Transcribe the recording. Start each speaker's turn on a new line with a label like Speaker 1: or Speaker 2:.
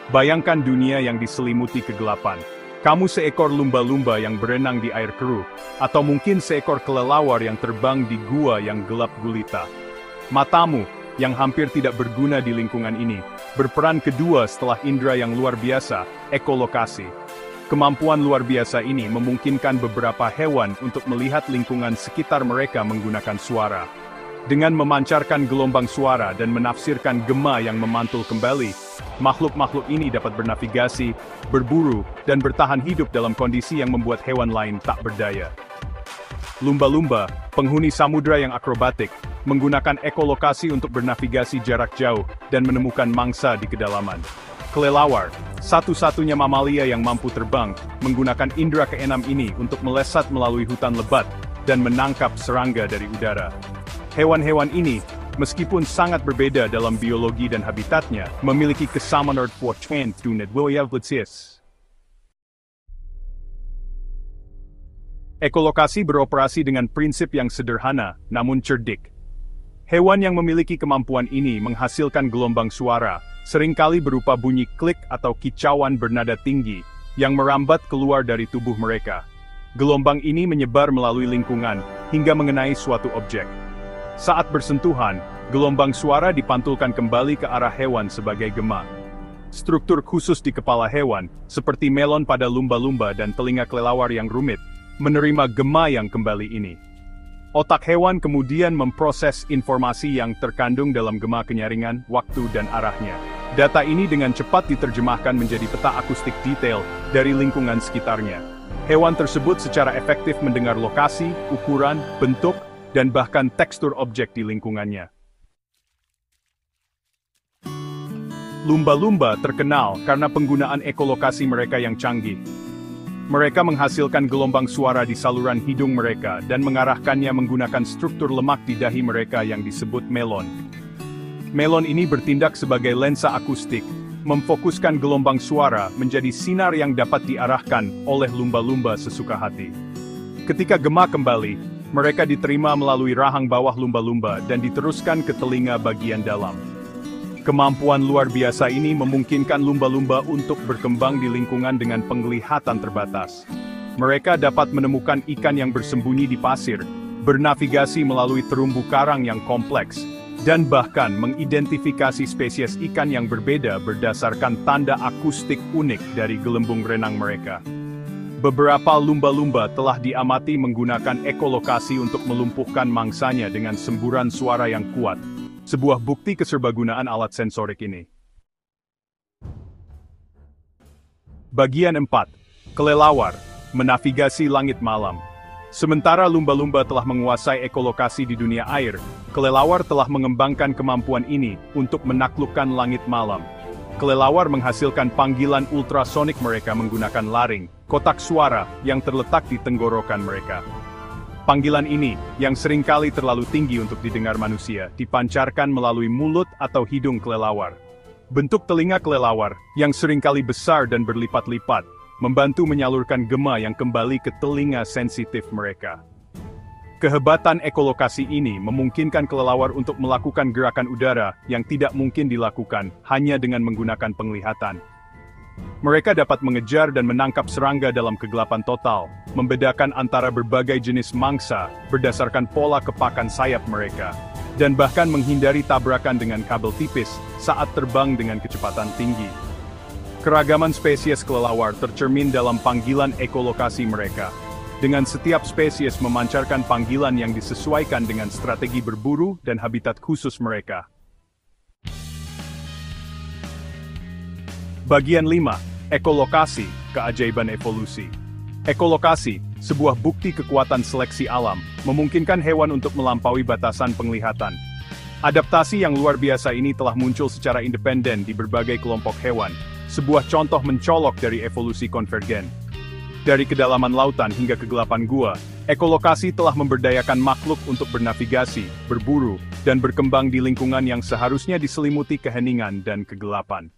Speaker 1: Bayangkan dunia yang diselimuti kegelapan. Kamu seekor lumba-lumba yang berenang di air keruh, atau mungkin seekor kelelawar yang terbang di gua yang gelap gulita. Matamu, yang hampir tidak berguna di lingkungan ini, berperan kedua setelah indera yang luar biasa, ekolokasi. Kemampuan luar biasa ini memungkinkan beberapa hewan untuk melihat lingkungan sekitar mereka menggunakan suara. Dengan memancarkan gelombang suara dan menafsirkan gema yang memantul kembali, makhluk-makhluk ini dapat bernavigasi, berburu, dan bertahan hidup dalam kondisi yang membuat hewan lain tak berdaya. Lumba-lumba, penghuni samudera yang akrobatik, menggunakan ekolokasi untuk bernavigasi jarak jauh dan menemukan mangsa di kedalaman. Kelelawar, satu-satunya mamalia yang mampu terbang, menggunakan indera keenam ini untuk melesat melalui hutan lebat dan menangkap serangga dari udara. Hewan-hewan ini, meskipun sangat berbeda dalam biologi dan habitatnya, memiliki kesamaan dunia. Ekolokasi beroperasi dengan prinsip yang sederhana, namun cerdik. Hewan yang memiliki kemampuan ini menghasilkan gelombang suara, seringkali berupa bunyi klik atau kicauan bernada tinggi, yang merambat keluar dari tubuh mereka. Gelombang ini menyebar melalui lingkungan, hingga mengenai suatu objek. Saat bersentuhan, gelombang suara dipantulkan kembali ke arah hewan sebagai gema. Struktur khusus di kepala hewan, seperti melon pada lumba-lumba dan telinga kelelawar yang rumit, menerima gema yang kembali ini. Otak hewan kemudian memproses informasi yang terkandung dalam gema kenyaringan, waktu dan arahnya. Data ini dengan cepat diterjemahkan menjadi peta akustik detail dari lingkungan sekitarnya. Hewan tersebut secara efektif mendengar lokasi, ukuran, bentuk, dan bahkan tekstur objek di lingkungannya. Lumba-lumba terkenal karena penggunaan ekolokasi mereka yang canggih. Mereka menghasilkan gelombang suara di saluran hidung mereka dan mengarahkannya menggunakan struktur lemak di dahi mereka yang disebut melon. Melon ini bertindak sebagai lensa akustik, memfokuskan gelombang suara menjadi sinar yang dapat diarahkan oleh lumba-lumba sesuka hati. Ketika gema kembali, mereka diterima melalui rahang bawah lumba-lumba dan diteruskan ke telinga bagian dalam. Kemampuan luar biasa ini memungkinkan lumba-lumba untuk berkembang di lingkungan dengan penglihatan terbatas. Mereka dapat menemukan ikan yang bersembunyi di pasir, bernavigasi melalui terumbu karang yang kompleks, dan bahkan mengidentifikasi spesies ikan yang berbeda berdasarkan tanda akustik unik dari gelembung renang mereka. Beberapa lumba-lumba telah diamati menggunakan ekolokasi untuk melumpuhkan mangsanya dengan semburan suara yang kuat, sebuah bukti keserbagunaan alat sensorik ini. Bagian 4. Kelelawar, menavigasi langit malam. Sementara lumba-lumba telah menguasai ekolokasi di dunia air, kelelawar telah mengembangkan kemampuan ini untuk menaklukkan langit malam. Kelelawar menghasilkan panggilan ultrasonik mereka menggunakan laring, kotak suara, yang terletak di tenggorokan mereka. Panggilan ini, yang seringkali terlalu tinggi untuk didengar manusia, dipancarkan melalui mulut atau hidung kelelawar. Bentuk telinga kelelawar, yang seringkali besar dan berlipat-lipat, membantu menyalurkan gema yang kembali ke telinga sensitif mereka. Kehebatan ekolokasi ini memungkinkan kelelawar untuk melakukan gerakan udara yang tidak mungkin dilakukan hanya dengan menggunakan penglihatan. Mereka dapat mengejar dan menangkap serangga dalam kegelapan total, membedakan antara berbagai jenis mangsa berdasarkan pola kepakan sayap mereka, dan bahkan menghindari tabrakan dengan kabel tipis saat terbang dengan kecepatan tinggi. Keragaman spesies kelelawar tercermin dalam panggilan ekolokasi mereka, dengan setiap spesies memancarkan panggilan yang disesuaikan dengan strategi berburu dan habitat khusus mereka. Bagian 5. Ekolokasi, keajaiban evolusi. Ekolokasi, sebuah bukti kekuatan seleksi alam, memungkinkan hewan untuk melampaui batasan penglihatan. Adaptasi yang luar biasa ini telah muncul secara independen di berbagai kelompok hewan, sebuah contoh mencolok dari evolusi konvergen. Dari kedalaman lautan hingga kegelapan gua, ekolokasi telah memberdayakan makhluk untuk bernavigasi, berburu, dan berkembang di lingkungan yang seharusnya diselimuti keheningan dan kegelapan.